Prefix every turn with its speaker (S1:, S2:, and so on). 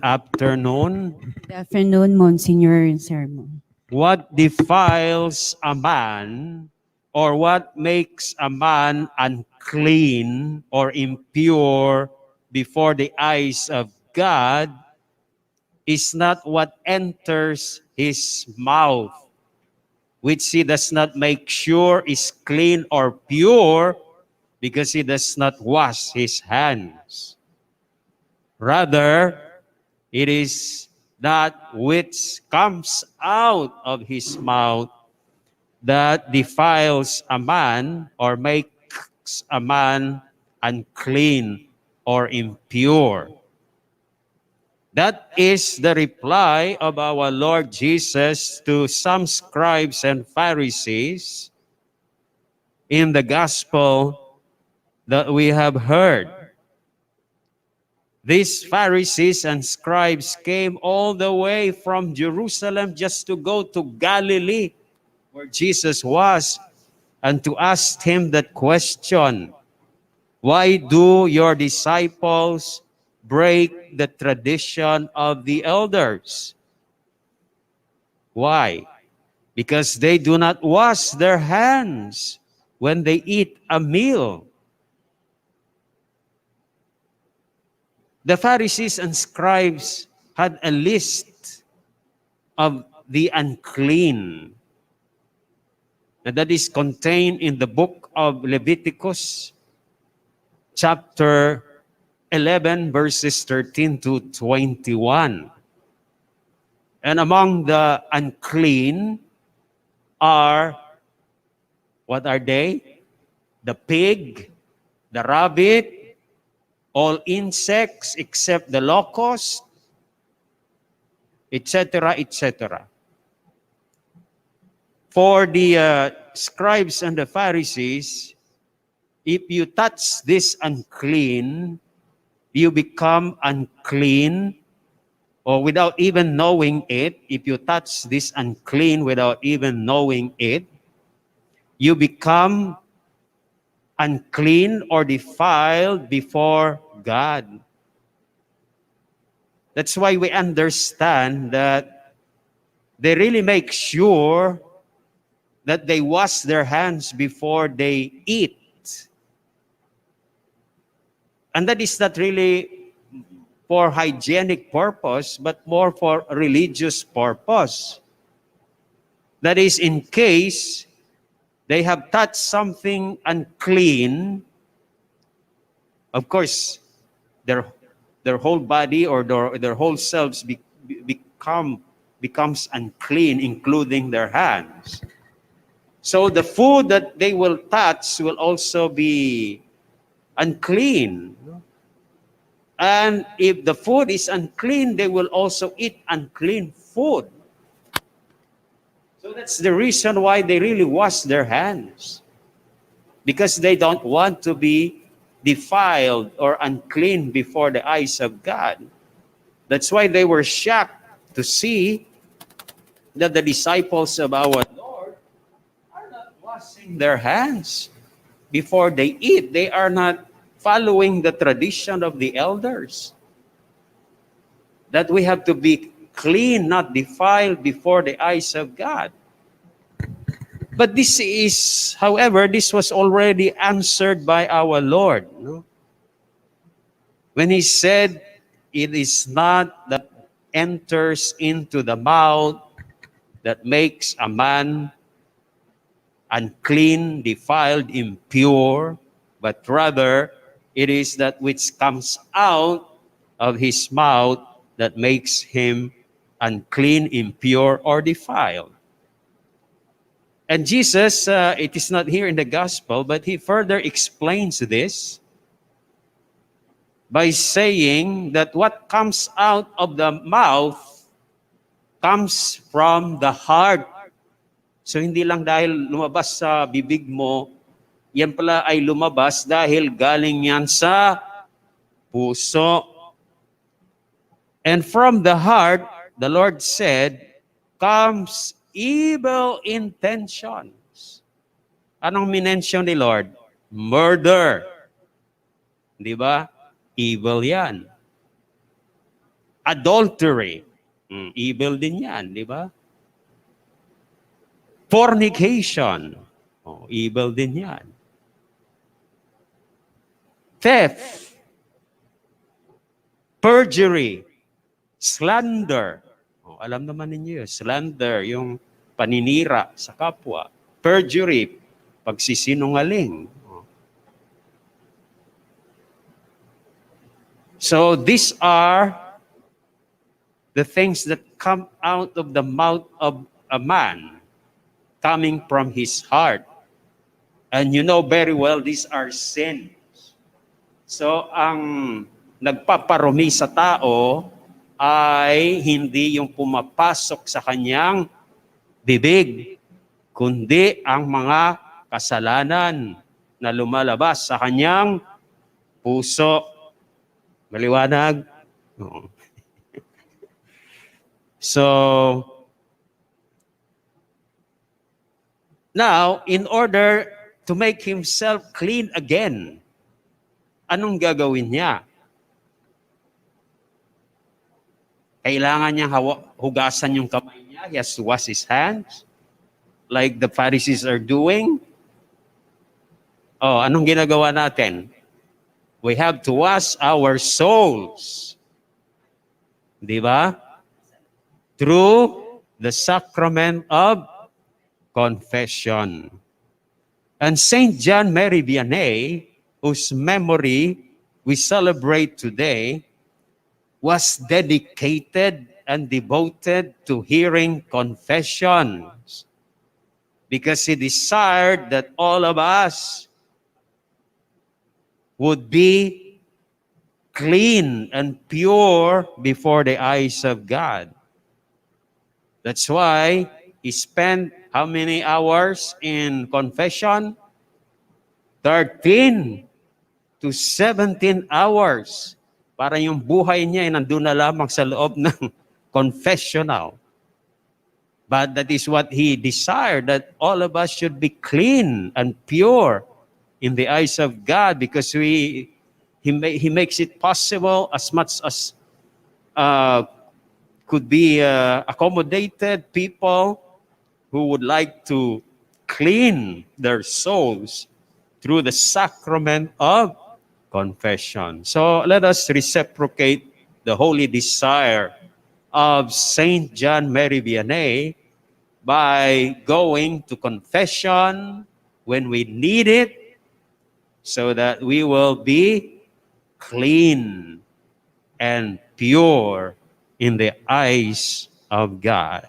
S1: afternoon.
S2: Good afternoon, Monsignor Cerbo.
S1: What defiles a man, or what makes a man unclean or impure before the eyes of God is not what enters his mouth, which he does not make sure is clean or pure because he does not wash his hands. Rather, it is that which comes out of his mouth that defiles a man or makes a man unclean or impure. That is the reply of our Lord Jesus to some scribes and Pharisees in the gospel that we have heard. These Pharisees and scribes came all the way from Jerusalem just to go to Galilee, where Jesus was, and to ask him that question, why do your disciples break the tradition of the elders? Why? Because they do not wash their hands when they eat a meal. The Pharisees and scribes had a list of the unclean, and that is contained in the book of Leviticus, chapter 11, verses 13 to 21. And among the unclean are, what are they? The pig, the rabbit, all insects except the locust, etc., etc. For the scribes and the Pharisees, if you touch this unclean, you become unclean, or without even knowing it, if you touch this unclean without even knowing it, you become unclean or defiled before God. That's why we understand that they really make sure that they wash their hands before they eat. And that is not really for hygienic purpose, but more for religious purpose. That is, in case they have touched something unclean, of course, their whole body or their whole selves becomes unclean, including their hands. So the food that they will touch will also be unclean. And if the food is unclean, they will also eat unclean food. So that's the reason why they really wash their hands. Because they don't want to be defiled or unclean before the eyes of God. That's why they were shocked to see that the disciples of our Lord are not washing their hands before they eat. They are not following the tradition of the elders. That we have to be clean, not defiled before the eyes of God. But this is, however, this was already answered by our Lord. No? When he said, it is not that enters into the mouth that makes a man unclean, defiled, impure, but rather it is that which comes out of his mouth that makes him unclean, impure, or defiled. And Jesus, it is not here in the gospel, but he further explains this by saying that what comes out of the mouth comes from the heart. So hindi lang dahil lumabas sa bibig mo, yan pala ay lumabas dahil galing yan sa puso. And from the heart, the Lord said, comes evil intentions. Anong minention ni Lord? Murder. Di ba? Evil yan. Adultery. Evil din yan, di ba? Fornication. Evil din yan. Theft. Perjury. Slander. Alam naman ninyo yun. Slander, yung paninira sa kapwa. Perjury, pagsisinungaling. So these are the things that come out of the mouth of a man, coming from his heart. And you know very well, these are sins. So ang nagpaparumi sa tao ay hindi yung pumapasok sa kanyang bibig, kundi ang mga kasalanan na lumalabas sa kanyang puso. Maliwanag? Oo. So, now, in order to make himself clean again, anong gagawin niya? Kailangan niyang hugasan yung kamay niya. He has to wash his hands, like the Pharisees are doing. Anong ginagawa natin? We have to wash our souls. Di ba? Through the sacrament of confession. And Saint John Mary Vianney, whose memory we celebrate today, was dedicated and devoted to hearing confessions because he desired that all of us would be clean and pure before the eyes of God. That's why he spent how many hours in confession? 13 to 17 hours. Para yung buhay niya ay nandun na lamang sa loob ng confessional. But that is what he desired, that all of us should be clean and pure in the eyes of God, because he makes it possible as much as could be accommodated people who would like to clean their souls through the sacrament of confession. So let us reciprocate the holy desire of Saint John Mary Vianney by going to confession when we need it, so that we will be clean and pure in the eyes of God.